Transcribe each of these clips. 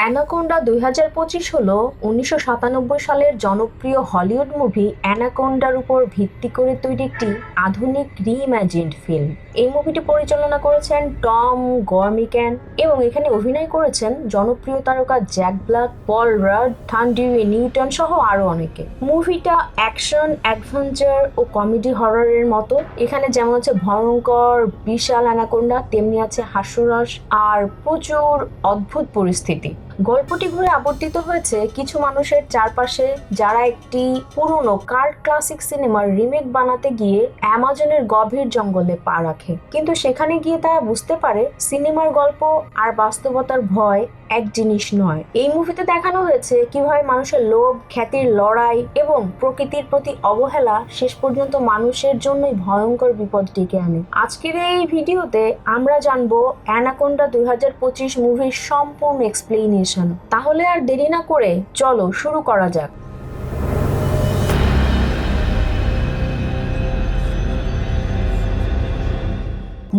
Anaconda ২০২৫ হলো ১৯৯৭ সালের জনপ্রিয় হলিউড মুভি অ্যানাকোন্ডার উপর ভিত্তি করে তৈরি একটি আধুনিক রি-ইম্যাজিনড ফিল্ম। এই মুভিটি পরিচালনা করেছেন টম গরমিক্যান এবং এখানে অভিনয় করেছেন জনপ্রিয় তারকা জ্যাক ব্ল্যাক, পল রাড, থান্ডিউই নিউটন সহ আরো অনেকে। মুভিটা অ্যাকশন, অ্যাডভেঞ্চার ও কমেডি হররের মতো। এখানে যেমন আছে ভয়ঙ্কর বিশাল অ্যানাকোন্ডা, তেমনি আছে হাস্যরস আর প্রচুর অদ্ভুত পরিস্থিতি। গল্পটি ঘুরে আবর্তিত হয়েছে কিছু মানুষের চারপাশে যারা একটি পুরনো কাল্ট ক্লাসিক সিনেমার রিমেক বানাতে গিয়ে অ্যামাজনের গভীর জঙ্গলে পা রাখে, কিন্তু সেখানে গিয়ে তারা বুঝতে পারে সিনেমার গল্প আর বাস্তবতার ভয় এক জিনিস নয়। এই মুভিতে দেখানো হয়েছে কিভাবে মানুষের লোভ, খ্যাতির লড়াই এবং প্রকৃতির প্রতি অবহেলা শেষ পর্যন্ত মানুষের জন্যই ভয়ঙ্কর বিপদ ডেকে আনে। আজকের এই ভিডিওতে আমরা জানবো অ্যানাকোন্ডা ২০২৫ মুভির সম্পূর্ণ এক্সপ্লেনেশন। তাহলে আর দেরি না করে চলো শুরু করা যাক।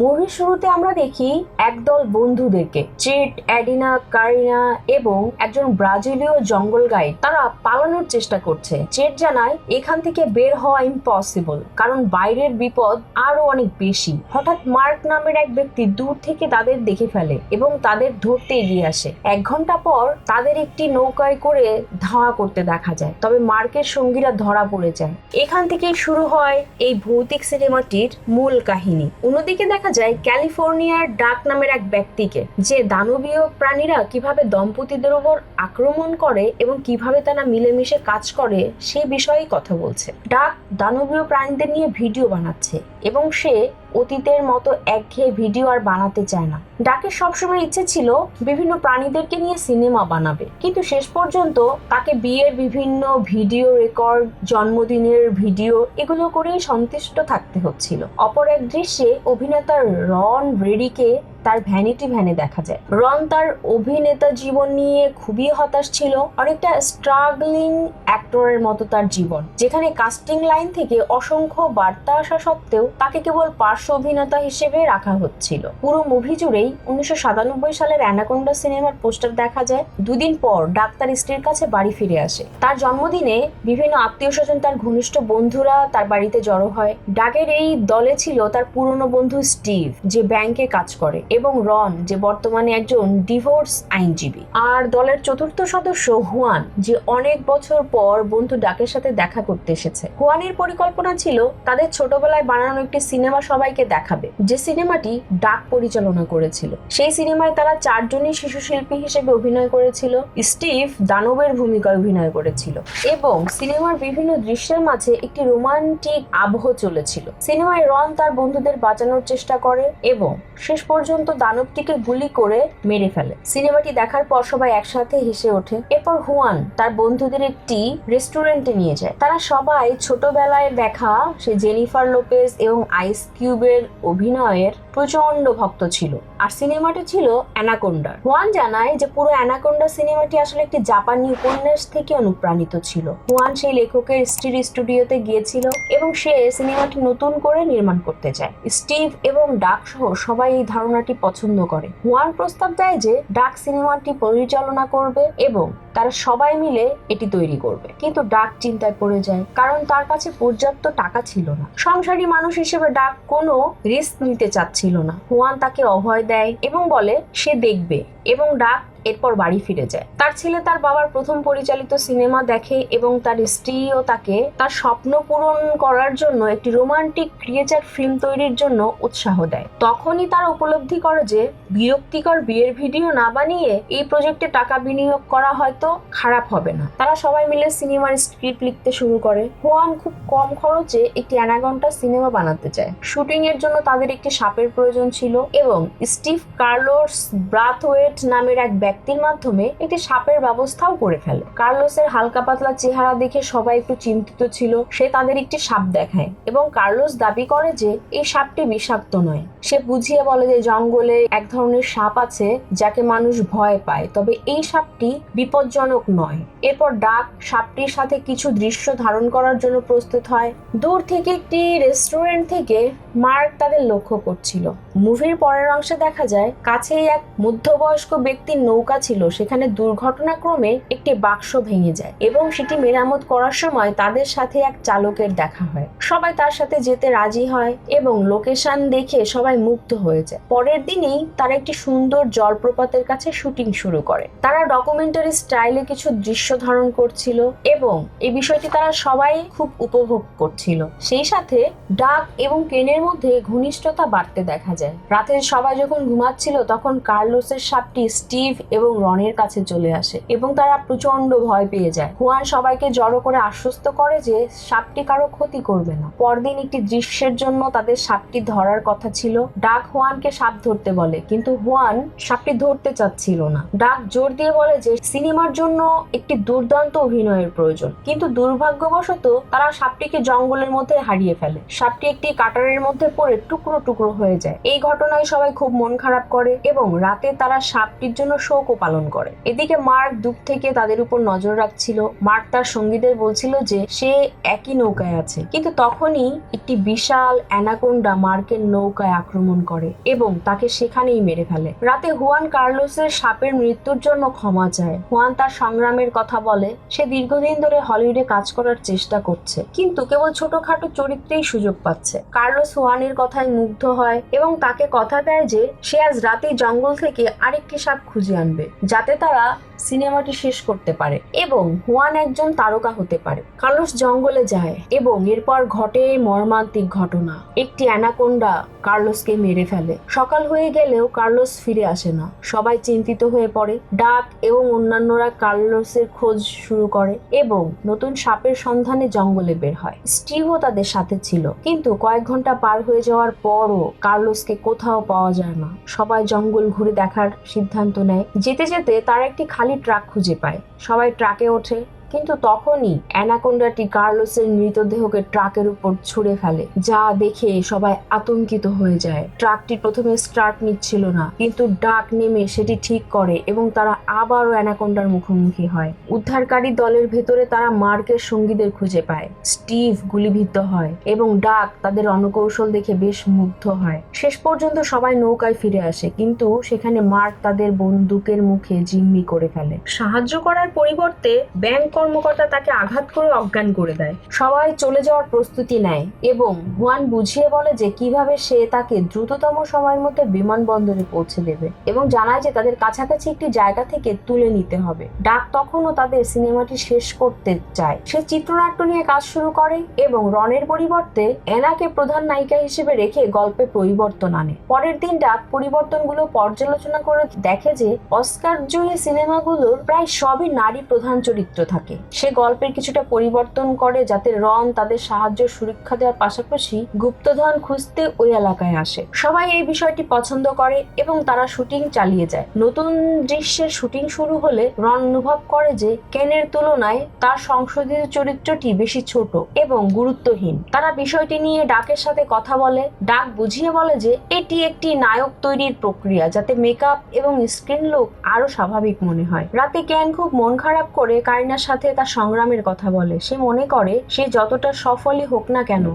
মুভির শুরুতে আমরা দেখি একদল বন্ধুদেরকে, চেট, অ্যাডিনা, কারিনা এবং একজন ব্রাজিলীয় জঙ্গল গাইড। তারা পালানোর চেষ্টা করছে। চেট জানায় এখান থেকে বের হওয়া ইম্পসিবল, কারণ বাইরের বিপদ আরো অনেক বেশি। হঠাৎ মার্ক নামের এক ব্যক্তি দূর থেকে তাদের দেখে ফেলে এবং তাদের ধরতে এগিয়ে আসে। ১ ঘন্টা পর তাদের একটি নৌকায় করে ধাওয়া করতে দেখা যায়, তবে মার্কের সঙ্গীরা ধরা পড়ে যায়। এখান থেকেই শুরু হয় এই ভৌতিক সিনেমাটির মূল কাহিনী। অন্যদিকে দেখা যায় ক্যালিফোর্নিয়ার ডাক নামের এক ব্যক্তিকে, যে দানবীয় প্রাণীরা কিভাবে দম্পতিদের উপর আক্রমণ করে এবং কিভাবে তারা মিলেমিশে কাজ করে সেই বিষয়ে কথা বলছে। ডাক দানবীয় প্রাণীদের নিয়ে ভিডিও বানাচ্ছে এবং সে অতীতের মতো একঘেয়ে ভিডিও আর বানাতে চায় না। ডাকের সবসময় ইচ্ছে ছিল বিভিন্ন প্রাণীদেরকে নিয়ে সিনেমা বানাবে, কিন্তু শেষ পর্যন্ত তাকে বিয়ের বিভিন্ন ভিডিও রেকর্ড, জন্মদিনের ভিডিও এগুলো করেই সন্তুষ্ট থাকতে হচ্ছিল। অপর এক দৃশ্যে অভিনেতা রন ব্রেডিকে তার ভ্যানিটি ভ্যানে দেখা যায়। রন তার অভিনেতা জীবন নিয়ে খুবই হতাশ ছিল, অনেকটা স্ট্রাগলিং অ্যাক্টরের মতো তার জীবন, যেখানে কাস্টিং লাইন থেকে অসংখ্য বার্তা আসা সত্ত্বেও তাকে কেবল পার্শ্ব অভিনেতা হিসেবে রাখা হচ্ছিল। পুরো মুভি জুড়েই ১৯৯৭ সালের অ্যানাকোন্ডা সিনেমার পোস্টার দেখা যায়। ২ দিন পর ডাক তার স্ত্রীর কাছে বাড়ি ফিরে আসে। তার জন্মদিনে বিভিন্ন আত্মীয় স্বজন, তার ঘনিষ্ঠ বন্ধুরা তার বাড়িতে জড়ো হয়। ডাকের এই দলে ছিল তার পুরনো বন্ধু স্টিভ, যে ব্যাংকে কাজ করে, এবং রন, যে বর্তমানে একজন ডিভোর্স আইনজীবী, আর দলের চতুর্থ সদস্য হুয়ান, যে অনেক বছর পর বন্ধু ডাকের সাথে দেখা করতে এসেছে। হুয়ানের পরিকল্পনা ছিল তাদের ছোটবেলায় বানানো একটি সিনেমা সবাইকে দেখাবে, যে সিনেমাটি ডাক পরিচালনা করেছিল। সেই সিনেমায় তারা 4 জনই শিশু শিল্পী হিসেবে অভিনয় করেছিল। স্টিভ দানবের ভূমিকায় অভিনয় করেছিল এবং সিনেমার বিভিন্ন দৃশ্যের মাঝে একটি রোমান্টিক আবহ চলেছিল। সিনেমায় রন তার বন্ধুদের বাঁচানোর চেষ্টা করে এবং শেষ পর্যন্ত দানবটিকে গুলি করে মেরে ফেলে। সিনেমাটি দেখার পর সবাই একসাথে হেসে ওঠে। এরপর হুয়ান তার বন্ধুদের একটি রেস্টুরেন্টে নিয়ে যায়। তারা সবাই ছোটবেলায় দেখা সে জেনিফার লোপেজ এবং আইস কিউবের অভিনয়ের প্রচন্ড ভক্ত ছিল, আর সিনেমাটি ছিল অ্যানাকোন্ডা। হুয়ান জানায় যে পুরো অ্যানাকোন্ডা সিনেমাটি আসলে একটি জাপানি উপন্যাস থেকে অনুপ্রাণিত ছিল। হুয়ান সেই লেখকের স্ত্রীর স্টুডিওতে গিয়েছিল এবং সে সিনেমাটি নতুন করে নির্মাণ করতে চায়। স্টিভ এবং ডাক সহ সবাই এই ধারণাটি পছন্দ করে। হুয়ান প্রস্তাব দেয় যে ডাক সিনেমাটি পরিচালনা করবে এবং তারা সবাই মিলে এটি তৈরি করবে, কিন্তু ডাক চিন্তায় পড়ে যায়, কারণ তার কাছে পর্যাপ্ত টাকা ছিল না। সংসারী মানুষ হিসেবে ডাক কোনো রিস্ক নিতে চাচ্ছিল না। হুয়ান তাকে অভয় দেয় এবং বলে সে দেখবে, এবং ডাক এরপর বাড়ি ফিরে যায়। তার ছেলে তার বাবার প্রথম পরিচালিত সিনেমা দেখে এবং তার স্ত্রীও তাকে তার স্বপ্ন পূরণ করার জন্য একটি রোমান্টিক ক্রিয়েচার ফিল্ম তৈরির জন্য উৎসাহ দেয়। তখনই তারা উপলব্ধি করে যে বিরক্তিকর বিয়ের ভিডিও না বানিয়ে এই প্রজেক্টে টাকা বিনিয়োগ করা হয়তো খারাপ হবে না। তারা সবাই মিলে সিনেমার স্ক্রিপ্ট লিখতে শুরু করে। হুয়ান খুব কম খরচে একটি অ্যানাকোন্ডা সিনেমা বানাতে চায়। শুটিং এর জন্য তাদের একটি সাপের প্রয়োজন ছিল এবং স্টিভ কার্লোস ব্রাথওয়েট নামের এক ব্যক্তির মাধ্যমে একটি সাপের ব্যবস্থাও করে ফেলে। কার্লোসের হালকা পাতলা চেহারা দেখে সবাই একটু চিন্তিত ছিল। সে তাদের একটি সাপ দেখায় এবং কার্লোস দাবি করে যে এই সাপটি বিষাক্ত নয়। সে বুঝিয়ে বলে যে জঙ্গলে এক ধরনের সাপ আছে যাকে মানুষ ভয় পায়, তবে এই সাপটি বিপজ্জনক নয়। এরপর ডাক সাপটির সাথে কিছু দৃশ্য ধারণ করার জন্য প্রস্তুত হয়। দূর থেকে একটি রেস্টুরেন্ট থেকে মার্ক তাদের লক্ষ্য করছিল। মুভির পরের অংশে দেখা যায় কাছেই এক মধ্যবয়স্ক ব্যক্তির নৌকা নৌকা ছিল সেখানে দুর্ঘটনাক্রমে একটি বাক্স ভেঙে যায় এবং সেটি মেরামত করার সময় তাদের সাথে এক চালকের দেখা হয়। সবাই তার সাথে যেতে রাজি হয় এবং লোকেশন দেখে সবাই মুগ্ধ হয়ে যায়। পরের দিনই তারা একটি সুন্দর জলপ্রপাতের কাছে শুটিং শুরু করে। তারা ডকুমেন্টারি স্টাইলে কিছু দৃশ্য ধারণ করছিল এবং এই বিষয়টি তারা সবাই খুব উপভোগ করছিল। সেই সাথে ডাক এবং কেনের মধ্যে ঘনিষ্ঠতা বাড়তে দেখা যায়। রাতে সবাই যখন ঘুমাচ্ছিল তখন কার্লোসের সাপটি স্টিভ এবং রনের কাছে চলে আসে এবং তারা প্রচন্ড ভয় পেয়ে যায়। হুয়ান সবাইকে জড়ো করে আশ্বস্ত করে যে সাপটি কারো ক্ষতি করবে না। পরদিন একটি দৃশ্যের জন্য তাদের সাপটি ধরার কথা ছিল। ডাক হুয়ানকে সাপ ধরতে বলে, কিন্তু হুয়ান সাপটি ধরতে চাচ্ছিল না। ডাক জোর দিয়ে বলে যে সিনেমার জন্য একটি দুর্দান্ত অভিনয়ের প্রয়োজন, কিন্তু দুর্ভাগ্যবশত তারা সাপটিকে জঙ্গলের মধ্যে হারিয়ে ফেলে। সাপটি একটি কাটারের মধ্যে পড়ে টুকরো টুকরো হয়ে যায়। এই ঘটনায় সবাই খুব মন খারাপ করে এবং রাতে তারা সাপটির জন্য শোকও পালন করে। এদিকে মার্ক দূর থেকে তাদের উপর নজর রাখছিল। মার্ক তার সঙ্গীদের বলছিল যে সে একই নৌকায় আছে, কিন্তু তখনই একটি বিশাল অ্যানাকোন্ডা মার্কের নৌকায় আক্রমণ করে এবং তাকে সেখানেই মেরে ফেলে। রাতে হুয়ান কার্লোসের সাপের মৃত্যুর জন্য ক্ষমা চায়। হুয়ান তার সংগ্রামের কথা বলে। সে দীর্ঘদিন ধরে হলিউডে কাজ করার চেষ্টা করছে, কিন্তু কেবল ছোটখাটো চরিত্রেই সুযোগ পাচ্ছে। কার্লোস হুয়ানের কথায় মুগ্ধ হয় এবং তাকে কথা দেয় যে সে আজ রাতেই জঙ্গল থেকে আরেকটি সাপ খুঁজে আনবে, যাতে তারা সিনেমাটি শেষ করতে পারে এবং হুয়ান একজন তারকা হতে পারে। কার্লোস জঙ্গলে যায় এবং এরপর ঘটে মর্মান্তিক ঘটনা। একটি অ্যানাকোন্ডা কার্লোসকে মেরে ফেলে। সকাল হয়ে গেলেও কার্লোস ফিরে আসে না। সবাই চিন্তিত হয়ে পড়ে। ডাক এবং অন্যান্যরা কার্লোসের খোঁজ শুরু করে এবং নতুন সাপের সন্ধানে জঙ্গলে বের হয়। স্টিভও তাদের সাথে ছিল, কিন্তু কয়েক ঘন্টা পার হয়ে যাওয়ার পরও কার্লোসকে কোথাও পাওয়া যায় না। সবাই জঙ্গল ঘুরে দেখার সিদ্ধান্ত নেয়। যেতে যেতে তারা একটি খালি ট্রাক খুঁজে পায়। সবাই ট্রাকে ওঠে, কিন্তু তখনই অ্যানাকোন্ডাটি কার্লোসের মৃতদেহকে ট্রাকের উপর ছুঁড়ে ফেলে, যা দেখে সবাই আতঙ্কিত হয়ে যায়। ট্রাকটি প্রথমে স্টার্ট নিচ্ছিল না, কিন্তু ডাক নেমে সেটি ঠিক করে এবং তারা আবারও অ্যানাকোন্ডার মুখোমুখি হয়। উদ্ধারকারী দলের ভেতরে তারা মার্কের সঙ্গীদের খুঁজে পায়। স্টিভ গুলিবিদ্ধ হয় এবং ডাক তাদের রণকৌশল দেখে বেশ মুগ্ধ হয়। শেষ পর্যন্ত সবাই নৌকায় ফিরে আসে, কিন্তু সেখানে মার্ক তাদের বন্দুকের মুখে জিম্মি করে ফেলে। সাহায্য করার পরিবর্তে ব্যাংক কর্মকর্তা তাকে আঘাত করে অজ্ঞান করে দেয়। সবাই চলে যাওয়ার প্রস্তুতি নেয় এবং হুয়ান বুঝিয়ে বলে যে কিভাবে সে তাকে দ্রুততম সময়ের মধ্যে বিমানবন্দরে পৌঁছে দেবে এবং জানায় যে তাদের কাছাকাছি একটি জায়গা থেকে তুলে নিতে হবে। ডাক তখনও তাদের সিনেমাটি শেষ করতে চায়। সে চিত্রনাট্য নিয়ে কাজ শুরু করে এবং রনের পরিবর্তে অ্যানাকে প্রধান নায়িকা হিসেবে রেখে গল্পে পরিবর্তন আনে। পরের দিন ডাক পরিবর্তনগুলো পর্যালোচনা করে দেখে যে অস্কার জয়ী সিনেমাগুলোর প্রায় সবই নারী প্রধান চরিত্র থাকে। সে গল্পের কিছুটা পরিবর্তন করে যাতে রন তাদের সাহায্য সুরক্ষা দেওয়ার পাশাপাশি গুপ্তধন খুঁজতে ওই এলাকায় আসে। সবাই এই বিষয়টি পছন্দ করে এবং তারা শুটিং চালিয়ে যায়। নতুন দৃশ্যের শুটিং শুরু হলে রন অনুভব করে যে কেনের তুলনায় তার সংশোধিত চরিত্রটি বেশি ছোট এবং গুরুত্বহীন। তারা বিষয়টি নিয়ে ডাকের সাথে কথা বলে। ডাক বুঝিয়ে বলে যে এটি একটি নায়ক তৈরির প্রক্রিয়া, যাতে মেকআপ এবং স্ক্রিন লুক আরো স্বাভাবিক মনে হয়। রাতে কেন খুব মন খারাপ করে কারিনার সাথে তার সংগ্রামের কথা বলে। সে মনে করে সে যতটা সফলই হোক না কেন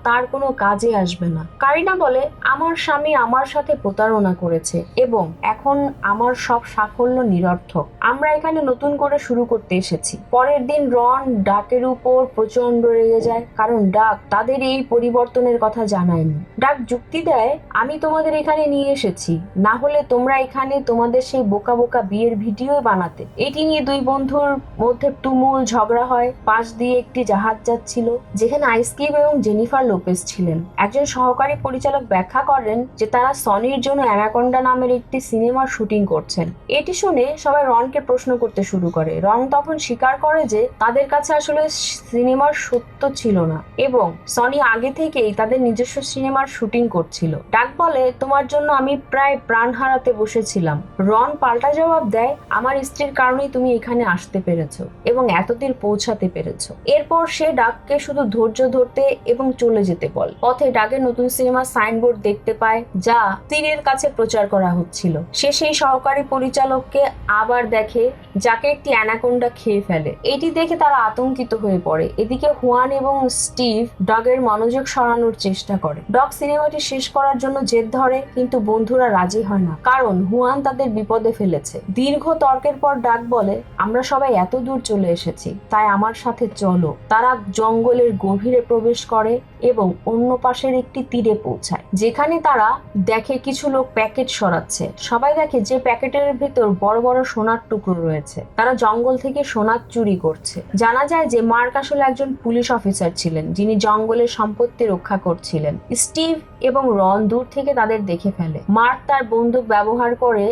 তার কোনো কাজে আসবে না। কারিনা বলে, আমার স্বামী আমার সাথে প্রতারণা করেছে এবং এখন আমার সব সাফল্য নিরর্থক। আমরা এখানে নতুন করে শুরু করতে এসেছি। পরের দিন রন ডাকের উপর প্রচন্ড রেগে যায়, কারণ ডাক তাদের এই পরিবর্তনের কথা জানায়নি। ডাক যুক্তি দেয়, আমি তোমাদের এখানে নিয়ে এসেছি, না হলে তোমরা এখানে তোমাদের সেই বোকা বোকা বিয়ের ভিডিও বানাতে। এটি নিয়ে দুই বন্ধুর মধ্যে তুমুল ঝগড়া হয়। পাশ দিয়ে একটি জাহাজ যাচ্ছিল যেখানে আইসকিপ এবং জেনিফার লোপেজ ছিলেন। একজন সহকারী পরিচালক ব্যাখ্যা করেন যে তারা সনির জন্য অ্যানাকোন্ডা নামের একটি সিনেমার শুটিং করছেন। এটি শুনে সবাই রনকে প্রশ্ন করতে শুরু করে। রন তখন স্বীকার করে যে তাদের কাছে আসলে সিনেমার সত্য ছিল না এবং সনি আগে থেকেই তাদের নিজস্ব সিনেমার শুটিং করছিল। ডাক বলে, তোমার জন্য আমি প্রায় প্রাণ হারাতে বসেছিলাম। রন পাল্টা জবাব দেয়, আমার স্ত্রীর কারণেই তুমি এখানে আসতে পেরেছো এবং এবং এতদূর পৌঁছাতে পেরেছো। এরপর সে ডাককে শুধু ধৈর্য ধরতে এবং চলে যেতে বলে। পথে ডাকের নতুন সিনেমার সাইনবোর্ড দেখতে পায় যা তীরের কাছে প্রচার করা হচ্ছিল। সে সেই সহকারী পরিচালককে আবার দেখে যাকে একটি অ্যানাকোন্ডা খেয়ে ফেলে। এটি দেখে তারা আতঙ্কিত হয়ে পড়ে। এদিকে হুয়ান এবং স্টিভ ডগের মনোযোগ সরানোর চেষ্টা করে। ডগ সিনেমাটি শেষ করার জন্য জেদ ধরে, কিন্তু বন্ধুরা রাজি হয় না কারণ হুয়ান তাদের বিপদে ফেলেছে। দীর্ঘ তর্কের পর ডাক বলে, আমরা সবাই এত দূর চলে এসেছি, তাই আমার সাথে চলো। তারা জঙ্গলের গভীরে প্রবেশ করে এবং অন্য পাশের একটি তীরে পৌঁছায়, যেখানে তারা দেখে কিছু লোক প্যাকেট সরাচ্ছে। সবাই দেখে যে প্যাকেটের ভিতর বড় বড় সোনার টুকরো রয়েছে। তারা জঙ্গল থেকে সোনার চুরি করছে। জানা যায় যে মার্ক আসলে একজন পুলিশ অফিসার ছিলেন যিনি জঙ্গলের সম্পত্তি রক্ষা করছিলেন। স্টিভ এবং রন দূর থেকে তাদের দেখে ফেলে। মার্ক তার বন্দুক ব্যবহার করে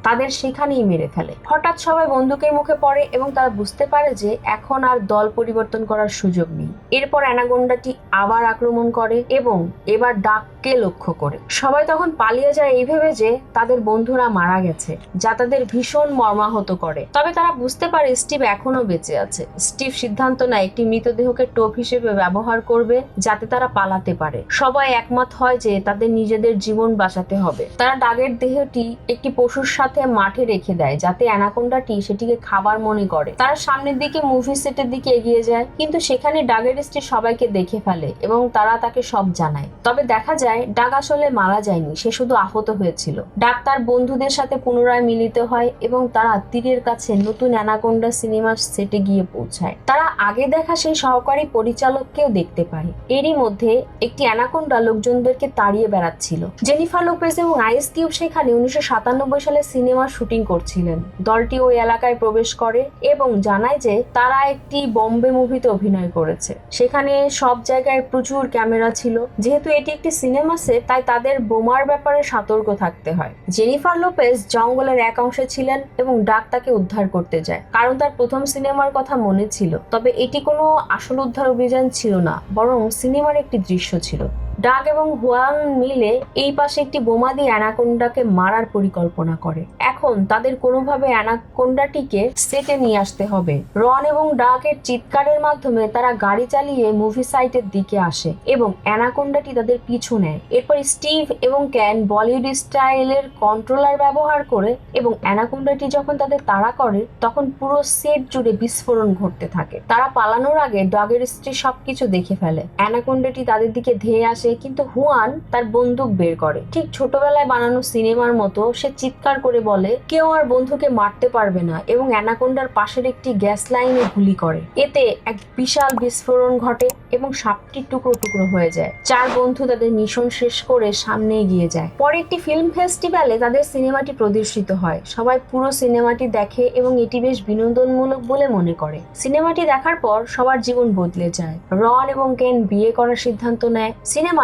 তাদের সেখানেই মেরে ফেলে। হঠাৎ সবাই বন্দুকের মুখে পড়ে এবং তারা বুঝতে পারে যে এখন আর দল পরিবর্তন করার সুযোগ নেই। এরপর অ্যানাকোন্ডাটি আবার আক্রমণ করে এবং এবার ডাককে লক্ষ্য করে। সবাই তখন পালিয়ে যায় এই ভেবে যে তাদের বন্ধুরা মারা গেছে, যা তাদের ভীষণ মর্মাহত করে। তবে তারা বুঝতে পারে স্টিভ এখনো বেঁচে আছে। স্টিভ সিদ্ধান্ত নেয় একটি মৃতদেহকে টোপ হিসেবে ব্যবহার করবে যাতে তারা পালাতে পারে। সবাই একমত হয় যে তাদের নিজেদের জীবন বাঁচাতে হবে। তারা ডাগের দেহটি একটি পশুর সাথে মাঠে রেখে দেয় যাতে অ্যানাকোন্ডাটি সেটিকে খাবার মনে করে। তারা সামনের দিকে মুভি সেটের দিকে এগিয়ে যায়, কিন্তু সেখানে ডাগের স্ত্রী সবাইকে দেখে ফেলে এবং তারা তাকে সব জানায়। তবে দেখা যায় ডাগ আসলে মারা যায়নি, সে শুধু আহত হয়েছিল। ডাগ তার বন্ধুদের সাথে পুনরায় মিলিত হয় এবং তারা তীরের কাছে নতুন অ্যানাকোন্ডা সিনেমার সেটে গিয়ে পৌঁছায়। তারা আগে দেখা সেই সহকারী পরিচালককেও দেখতে পায়। এরই মধ্যে একটি অ্যানাকোন্ডা লোকজনদেরকে তাড়িয়ে বেড়াচ্ছিল। জেনিফার লোপেজ এবং আইস কিউব সেখানে 1997 সালে সিনেমার শুটিং করছিলেন। দলটি ওই এলাকায় প্রবেশ করে এবং জানায় যে তারা একটি বম্বে মুভিতে অভিনয় করেছে। সেখানে সব জায়গায় প্রচুর ক্যামেরা ছিল। যেহেতু এটি একটি সিনেমা সেট, তাই তাদের বোমার ব্যাপারে সতর্ক থাকতে হয়। জেনিফার লোপেজ জঙ্গলের এক অংশে ছিলেন এবং ডাক তাকে উদ্ধার করতে যায়, কারণ তার প্রথম সিনেমার কথা মনে ছিল। তবে এটি কোনো আসল উদ্ধার অভিযান ছিল না, বরং সিনেমার একটি দৃশ্য ছিল। ডাগ এবং হুয়াং মিলে এই পাশে একটি বোমা দিয়ে অ্যানাকোন্ডাকে মারার পরিকল্পনা করে। এখন তাদের কোনোভাবে অ্যানাকোন্ডাটিকে সেটে নিয়ে আসতে হবে। রন এবং ডাগের চিৎকারের মাধ্যমে তারা গাড়ি চালিয়ে মুভি সাইটের দিকে আসে এবং অ্যানাকোন্ডাটি তাদের পিছু নেয়। এরপর স্টিভ এবং ক্যান বলিউড স্টাইলের কন্ট্রোলার ব্যবহার করে এবং অ্যানাকোন্ডাটি যখন তাদের তাড়া করে তখন পুরো সেট জুড়ে বিস্ফোরণ ঘটতে থাকে। তারা পালানোর আগে ডগের স্ত্রী সবকিছু দেখে ফেলে। অ্যানাকোন্ডাটি তাদের দিকে ধেয়ে আসে, কিন্তু হুয়ান তার বন্দুক বের করে। ঠিক ছোটবেলায় বানানো সিনেমার মতো সে চিৎকার করে বলে কেউ আর বন্ধুকে মারতে পারবে না এবং অ্যানাকোন্ডার পাশের একটি গ্যাস লাইনে গুলি করে। এতে এক বিশাল বিস্ফোরণ ঘটে এবং সাপটি টুকরো টুকরো হয়ে যায়। চার বন্ধু তাদের মিশন শেষ করে সামনে এগিয়ে যায়। পরে একটি ফিল্ম ফেস্টিভ্যালে তাদের সিনেমাটি প্রদর্শিত হয়। সবাই পুরো সিনেমাটি দেখে এবং এটি বেশ বিনোদনমূলক বলে মনে করে। সিনেমাটি দেখার পর সবার জীবন বদলে যায়। রন এবং কেন বিয়ে করার সিদ্ধান্ত নেয়। সিনেমায়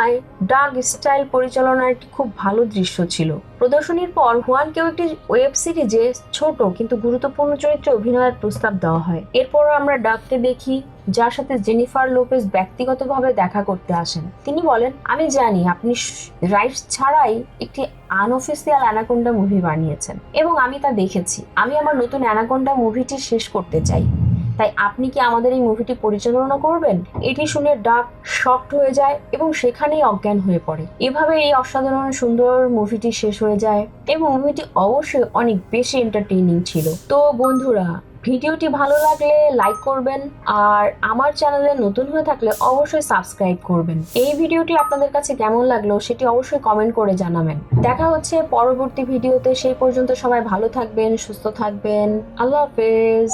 ডাগ স্টাইল পরিচালনার একটি খুব ভালো দৃশ্য ছিল। প্রদর্শনীর পর হুয়ানকেও একটি ওয়েব সিরিজে ছোট কিন্তু গুরুত্বপূর্ণ চরিত্রে অভিনয়ের প্রস্তাব দেওয়া হয়। এরপর আমরা ডাগকে দেখি, যার সাথে জেনিফার লোপেজ ব্যক্তিগতভাবে দেখা করতে আসেন। তিনি বলেন, আমি জানি আপনি রাইটস ছাড়াই একটি আনঅফিসিয়াল অ্যানাকোন্ডা মুভি বানিয়েছেন এবং আমি তা দেখেছি। আমি আমার নতুন অ্যানাকোন্ডা মুভিটি শেষ করতে চাই, তাই আপনি কি আমাদের এই মুভিটি পরিচালনা করবেন? এটি শুনে ডাক শকড হয়ে যায় এবং সেখানেই অজ্ঞান হয়ে পড়ে। এভাবে এই অসাধারণ সুন্দর মুভিটি শেষ হয়ে যায় এবং মুভিটি অবশ্যই অনেক বেশি এন্টারটেইনিং ছিল। তো বন্ধুরা, ভিডিওটি ভালো লাগলে লাইক করবেন আর আমার চ্যানেলে নতুন হয়ে থাকলে অবশ্যই সাবস্ক্রাইব করবেন। এই ভিডিওটি আপনাদের কাছে কেমন লাগলো সেটি অবশ্যই কমেন্ট করে জানাবেন। দেখা হচ্ছে পরবর্তী ভিডিওতে। সেই পর্যন্ত সবাই ভালো থাকবেন, সুস্থ থাকবেন। আল্লাহ হাফেজ।